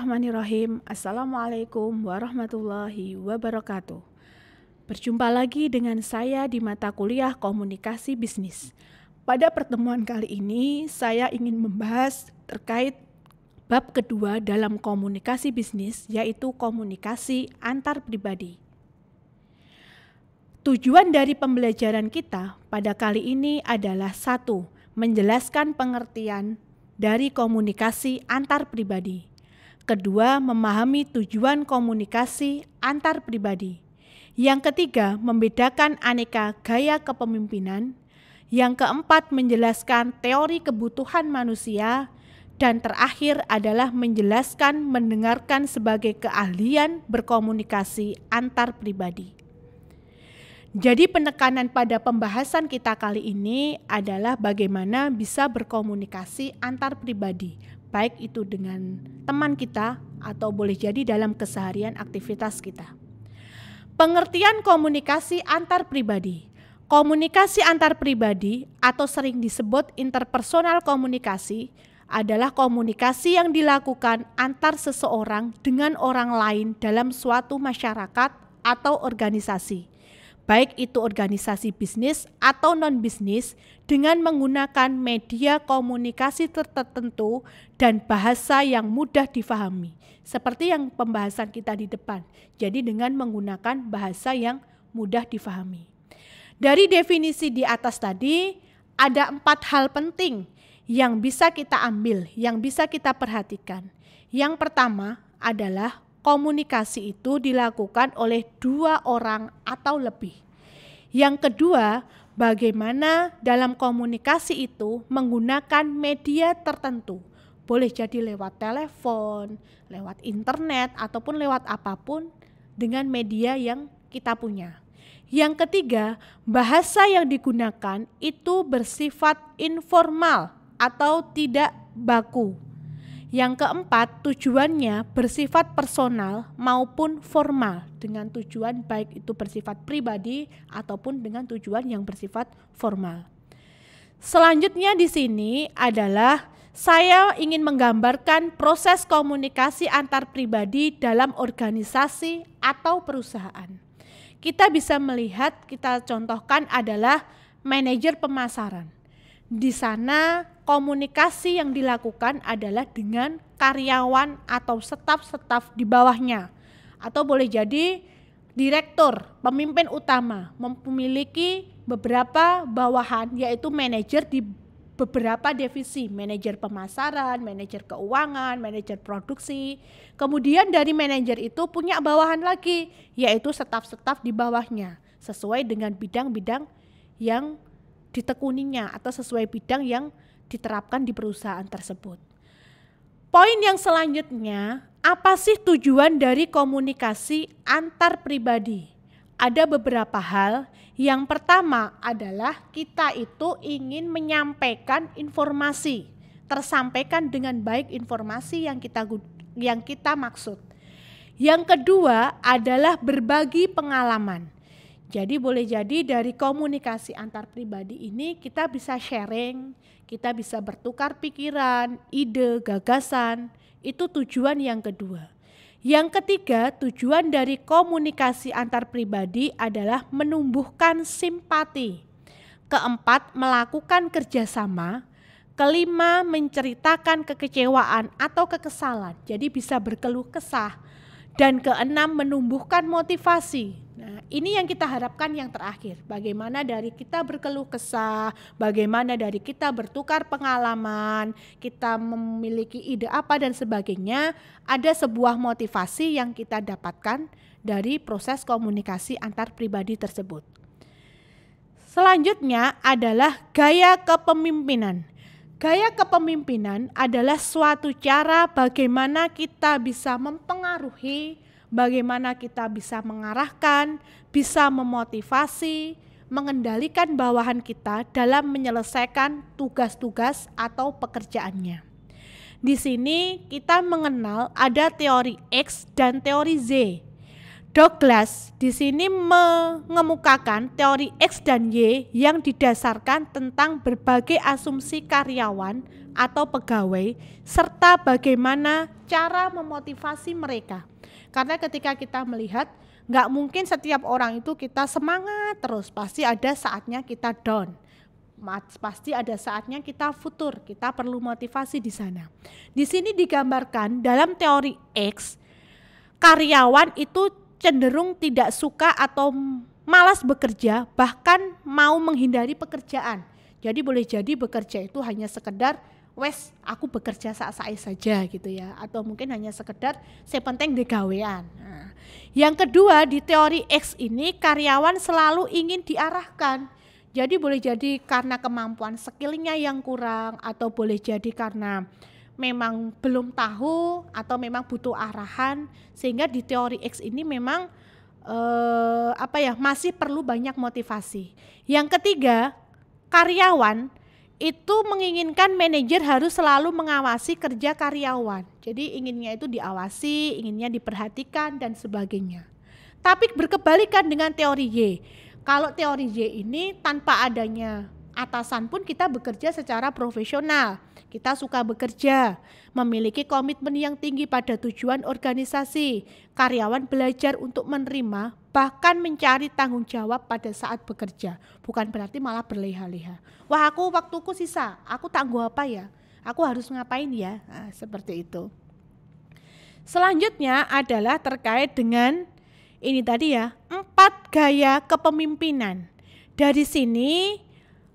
Bismillahirrahmanirrahim. Assalamualaikum warahmatullahi wabarakatuh. Berjumpa lagi dengan saya di mata kuliah Komunikasi Bisnis. Pada pertemuan kali ini, saya ingin membahas terkait bab kedua dalam komunikasi bisnis, yaitu komunikasi antar pribadi. Tujuan dari pembelajaran kita pada kali ini adalah 1. Menjelaskan pengertian dari komunikasi antar pribadi. Kedua, memahami tujuan komunikasi antar pribadi. Yang ketiga, membedakan aneka gaya kepemimpinan. Yang keempat, menjelaskan teori kebutuhan manusia. Dan terakhir adalah menjelaskan mendengarkan sebagai keahlian berkomunikasi antar pribadi. Jadi penekanan pada pembahasan kita kali ini adalah bagaimana bisa berkomunikasi antar pribadi, baik itu dengan teman kita atau boleh jadi dalam keseharian aktivitas kita. Pengertian komunikasi antar pribadi. Komunikasi antar pribadi atau sering disebut interpersonal komunikasi adalah komunikasi yang dilakukan antar seseorang dengan orang lain dalam suatu masyarakat atau organisasi, baik itu organisasi bisnis atau non-bisnis, dengan menggunakan media komunikasi tertentu dan bahasa yang mudah difahami. Seperti yang pembahasan kita di depan, jadi dengan menggunakan bahasa yang mudah difahami. Dari definisi di atas tadi, ada 4 hal penting yang bisa kita ambil, yang bisa kita perhatikan. Yang pertama adalah komunikasi itu dilakukan oleh 2 orang atau lebih. Yang kedua, bagaimana dalam komunikasi itu menggunakan media tertentu. Boleh jadi lewat telepon, lewat internet, ataupun lewat apapun dengan media yang kita punya. Yang ketiga, bahasa yang digunakan itu bersifat informal atau tidak baku. Yang keempat, tujuannya bersifat personal maupun formal, dengan tujuan baik itu bersifat pribadi ataupun dengan tujuan yang bersifat formal. Selanjutnya di sini adalah saya ingin menggambarkan proses komunikasi antar pribadi dalam organisasi atau perusahaan. Kita bisa melihat, kita contohkan adalah manajer pemasaran. Di sana komunikasi yang dilakukan adalah dengan karyawan atau staf-staf di bawahnya. Atau boleh jadi direktur, pemimpin utama, memiliki beberapa bawahan yaitu manajer di beberapa divisi, manajer pemasaran, manajer keuangan, manajer produksi. Kemudian dari manajer itu punya bawahan lagi yaitu staf-staf di bawahnya sesuai dengan bidang-bidang yang ditekuninya atau sesuai bidang yang diterapkan di perusahaan tersebut. Poin yang selanjutnya, apa sih tujuan dari komunikasi antar pribadi? Ada beberapa hal. Yang pertama adalah kita itu ingin menyampaikan informasi, tersampaikan dengan baik informasi yang kita maksud. Yang kedua adalah berbagi pengalaman. Jadi boleh jadi dari komunikasi antar pribadi ini kita bisa sharing, kita bisa bertukar pikiran, ide, gagasan. Itu tujuan yang kedua. Yang ketiga, tujuan dari komunikasi antar pribadi adalah menumbuhkan simpati. Keempat, melakukan kerjasama. Kelima, menceritakan kekecewaan atau kekesalan. Jadi bisa berkeluh kesah. Dan keenam, menumbuhkan motivasi. Nah, ini yang kita harapkan yang terakhir. Bagaimana dari kita berkeluh kesah, bagaimana dari kita bertukar pengalaman, kita memiliki ide apa dan sebagainya, ada sebuah motivasi yang kita dapatkan dari proses komunikasi antar pribadi tersebut. Selanjutnya adalah gaya kepemimpinan. Gaya kepemimpinan adalah suatu cara bagaimana kita bisa mempengaruhi, bagaimana kita bisa mengarahkan, bisa memotivasi, mengendalikan bawahan kita dalam menyelesaikan tugas-tugas atau pekerjaannya. Di sini kita mengenal ada teori X dan teori Z. Douglas di sini mengemukakan teori X dan Y yang didasarkan tentang berbagai asumsi karyawan atau pegawai serta bagaimana cara memotivasi mereka. Karena ketika kita melihat, nggak mungkin setiap orang itu kita semangat terus, pasti ada saatnya kita down. Pasti ada saatnya kita futur, kita perlu motivasi di sana. Di sini digambarkan dalam teori X, karyawan itu cenderung tidak suka atau malas bekerja, bahkan mau menghindari pekerjaan. Jadi boleh jadi bekerja itu hanya sekedar aku bekerja saat-saat saja gitu ya, atau mungkin hanya sekedar saya penting digawean. Nah, yang kedua, di teori X ini karyawan selalu ingin diarahkan. Jadi boleh jadi karena kemampuan skillnya yang kurang, atau boleh jadi karena memang belum tahu atau memang butuh arahan, sehingga di teori X ini memang masih perlu banyak motivasi. Yang ketiga, karyawan itu menginginkan manajer harus selalu mengawasi kerja karyawan. Jadi inginnya itu diawasi, inginnya diperhatikan dan sebagainya. Tapi berkebalikan dengan teori Y. Kalau teori Y ini tanpa adanya atasan pun kita bekerja secara profesional. Kita suka bekerja, memiliki komitmen yang tinggi pada tujuan organisasi. Karyawan belajar untuk menerima, bahkan mencari tanggung jawab pada saat bekerja. Bukan berarti malah berleha-leha. Wah, waktuku sisa, aku tangguh apa ya? Aku harus ngapain ya? Nah, seperti itu. Selanjutnya adalah terkait dengan ini tadi ya, 4 gaya kepemimpinan. Dari sini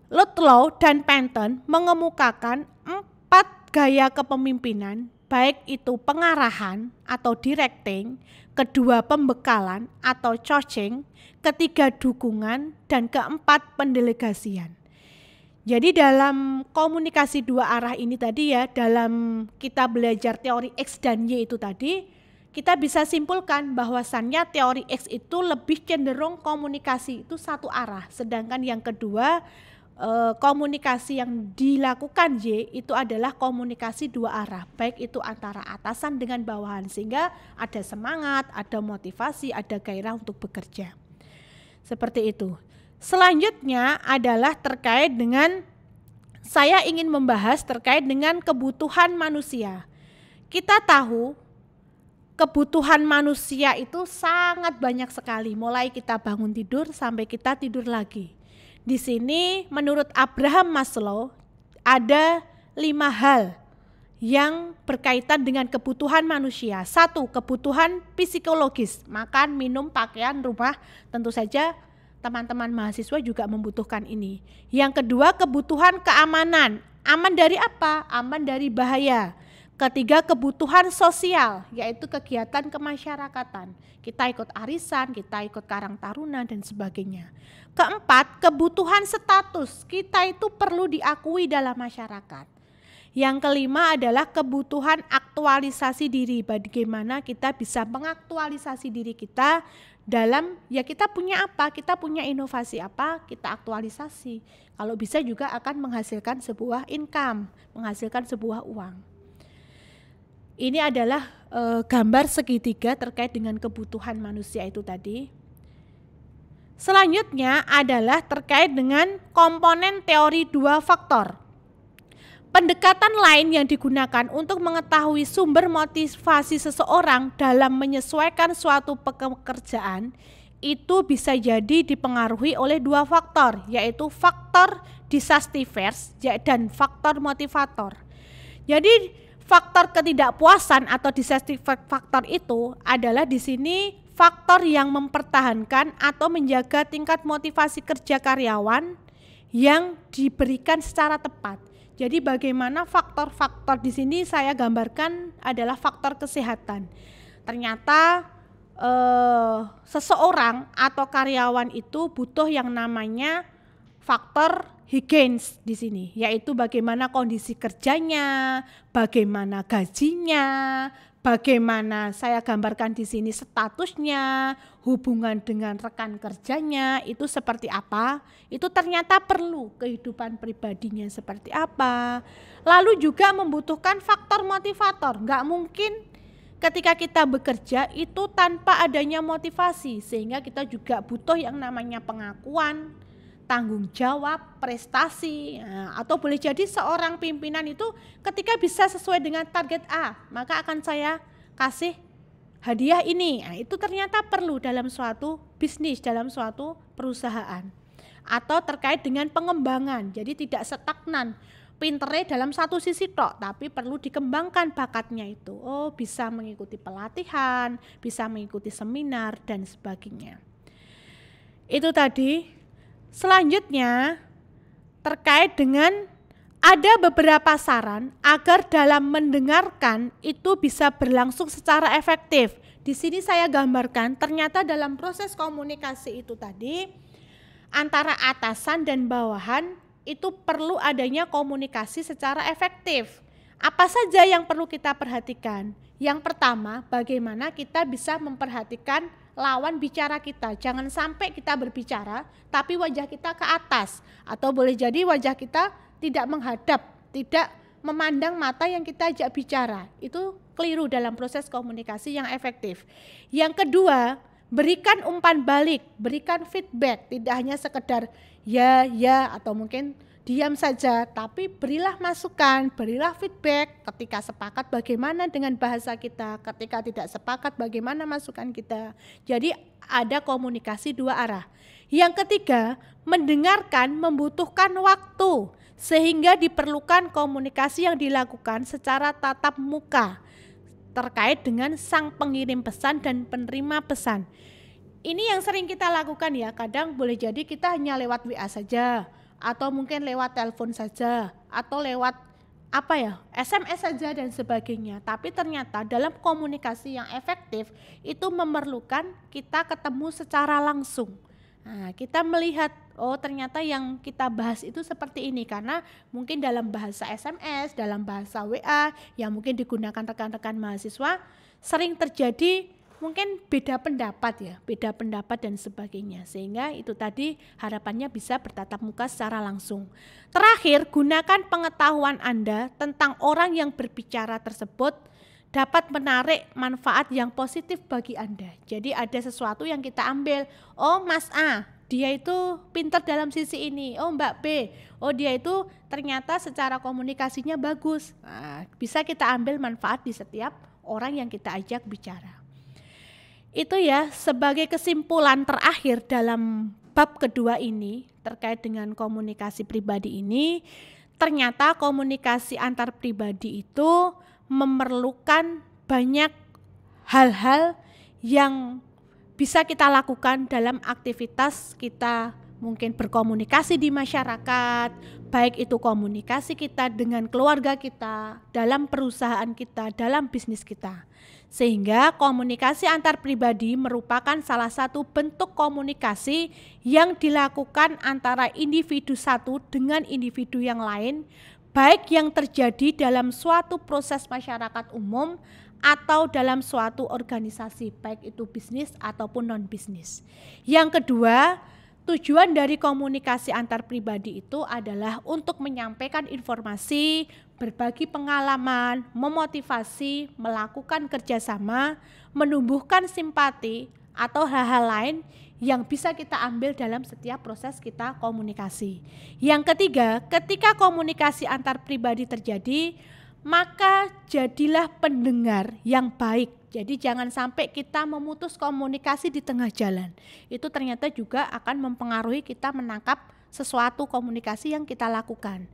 Ludlow dan Penton mengemukakan 4 gaya kepemimpinan, baik itu pengarahan atau directing, kedua pembekalan atau coaching, ketiga dukungan, dan keempat pendelegasian. Jadi dalam komunikasi dua arah ini tadi ya, dalam kita belajar teori X dan Y itu tadi, kita bisa simpulkan bahwasannya teori X itu lebih cenderung komunikasi itu satu arah, sedangkan yang kedua komunikasi yang dilakukan Y itu adalah komunikasi dua arah, baik itu antara atasan dengan bawahan, sehingga ada semangat, ada motivasi, ada gairah untuk bekerja. Seperti itu. Selanjutnya adalah terkait dengan, saya ingin membahas terkait dengan kebutuhan manusia. Kita tahu kebutuhan manusia itu sangat banyak sekali, mulai kita bangun tidur sampai kita tidur lagi. Di sini menurut Abraham Maslow ada 5 hal yang berkaitan dengan kebutuhan manusia. 1, kebutuhan psikologis, makan, minum, pakaian, rumah. Tentu saja teman-teman mahasiswa juga membutuhkan ini. Yang kedua, kebutuhan keamanan. Aman dari apa? Aman dari bahaya. Ketiga, kebutuhan sosial, yaitu kegiatan kemasyarakatan. Kita ikut arisan, kita ikut karang taruna dan sebagainya. Keempat, kebutuhan status. Kita itu perlu diakui dalam masyarakat. Yang kelima adalah kebutuhan aktualisasi diri. Bagaimana kita bisa mengaktualisasi diri kita dalam, ya kita punya apa, kita punya inovasi apa, kita aktualisasi. Kalau bisa juga akan menghasilkan sebuah income, menghasilkan sebuah uang. Ini adalah gambar segitiga terkait dengan kebutuhan manusia itu tadi. Selanjutnya adalah terkait dengan komponen teori 2 faktor. Pendekatan lain yang digunakan untuk mengetahui sumber motivasi seseorang dalam menyesuaikan suatu pekerjaan itu bisa jadi dipengaruhi oleh 2 faktor, yaitu faktor dissatisfiers dan faktor motivator. Jadi faktor ketidakpuasan atau dissatisfied faktor itu adalah di sini faktor yang mempertahankan atau menjaga tingkat motivasi kerja karyawan yang diberikan secara tepat. Jadi bagaimana faktor-faktor di sini saya gambarkan adalah faktor kesehatan. Ternyata seseorang atau karyawan itu butuh yang namanya faktor higienis di sini, yaitu bagaimana kondisi kerjanya, bagaimana gajinya, bagaimana saya gambarkan di sini statusnya, hubungan dengan rekan kerjanya itu seperti apa, itu ternyata perlu kehidupan pribadinya seperti apa. Lalu juga membutuhkan faktor motivator, nggak mungkin ketika kita bekerja itu tanpa adanya motivasi, sehingga kita juga butuh yang namanya pengakuan, tanggung jawab, prestasi. Atau boleh jadi seorang pimpinan itu ketika bisa sesuai dengan target A, maka akan saya kasih hadiah ini. Itu ternyata perlu dalam suatu bisnis, dalam suatu perusahaan. Atau terkait dengan pengembangan, jadi tidak stagnan. Pinternya dalam satu sisi tok, tapi perlu dikembangkan bakatnya itu. Bisa mengikuti pelatihan, bisa mengikuti seminar dan sebagainya. Itu tadi. Selanjutnya terkait dengan ada beberapa saran agar dalam mendengarkan itu bisa berlangsung secara efektif. Di sini saya gambarkan ternyata dalam proses komunikasi itu tadi antara atasan dan bawahan itu perlu adanya komunikasi secara efektif. Apa saja yang perlu kita perhatikan? Yang pertama, bagaimana kita bisa memperhatikan lawan bicara kita. Jangan sampai kita berbicara tapi wajah kita ke atas, atau boleh jadi wajah kita tidak menghadap, tidak memandang mata yang kita ajak bicara. Itu keliru dalam proses komunikasi yang efektif. Yang kedua, berikan umpan balik, berikan feedback, tidak hanya sekedar ya atau mungkin diam saja, tapi berilah masukan, berilah feedback. Ketika sepakat bagaimana dengan bahasa kita, ketika tidak sepakat bagaimana masukan kita. Jadi ada komunikasi dua arah. Yang ketiga, mendengarkan membutuhkan waktu, sehingga diperlukan komunikasi yang dilakukan secara tatap muka terkait dengan sang pengirim pesan dan penerima pesan. Ini yang sering kita lakukan ya, kadang boleh jadi kita hanya lewat WA saja, atau mungkin lewat telepon saja, atau lewat SMS saja dan sebagainya. Tapi ternyata dalam komunikasi yang efektif itu memerlukan kita ketemu secara langsung. Kita melihat, ternyata yang kita bahas itu seperti ini, karena mungkin dalam bahasa SMS, dalam bahasa WA yang mungkin digunakan rekan-rekan mahasiswa sering terjadi mungkin beda pendapat dan sebagainya, sehingga itu tadi harapannya bisa bertatap muka secara langsung. Terakhir, gunakan pengetahuan Anda tentang orang yang berbicara tersebut dapat menarik manfaat yang positif bagi Anda. Jadi ada sesuatu yang kita ambil, Mas A, dia itu pintar dalam sisi ini, Mbak B, dia itu ternyata secara komunikasinya bagus. Bisa kita ambil manfaat di setiap orang yang kita ajak bicara. Itu ya, sebagai kesimpulan terakhir dalam bab kedua ini terkait dengan komunikasi pribadi ini, ternyata komunikasi antar pribadi itu memerlukan banyak hal-hal yang bisa kita lakukan dalam aktivitas kita, mungkin berkomunikasi di masyarakat, baik itu komunikasi kita dengan keluarga kita, dalam perusahaan kita, dalam bisnis kita. Sehingga komunikasi antar pribadi merupakan salah satu bentuk komunikasi yang dilakukan antara individu satu dengan individu yang lain, baik yang terjadi dalam suatu proses masyarakat umum atau dalam suatu organisasi, baik itu bisnis ataupun non-bisnis. Yang kedua, tujuan dari komunikasi antar pribadi itu adalah untuk menyampaikan informasi, berbagi pengalaman, memotivasi, melakukan kerjasama, menumbuhkan simpati, atau hal-hal lain yang bisa kita ambil dalam setiap proses kita komunikasi. Yang ketiga, ketika komunikasi antar pribadi terjadi, maka jadilah pendengar yang baik. Jadi jangan sampai kita memutus komunikasi di tengah jalan. Itu ternyata juga akan mempengaruhi kita menangkap sesuatu komunikasi yang kita lakukan.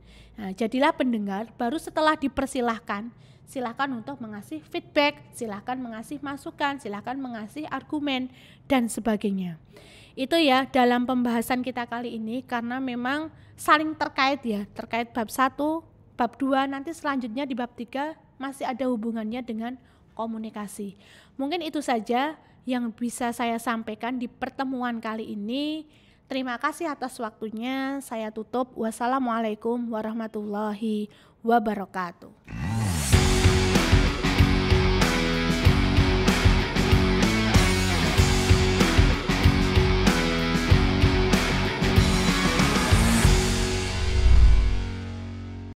Jadilah pendengar, baru setelah dipersilahkan, silakan untuk mengasih feedback, silakan mengasih masukan, silakan mengasih argumen dan sebagainya. Itu ya dalam pembahasan kita kali ini, karena memang saling terkait ya, terkait bab 1, bab 2, nanti selanjutnya di bab 3 masih ada hubungannya dengan komunikasi. Mungkin itu saja yang bisa saya sampaikan di pertemuan kali ini. Terima kasih atas waktunya. Saya tutup. Wassalamualaikum warahmatullahi wabarakatuh.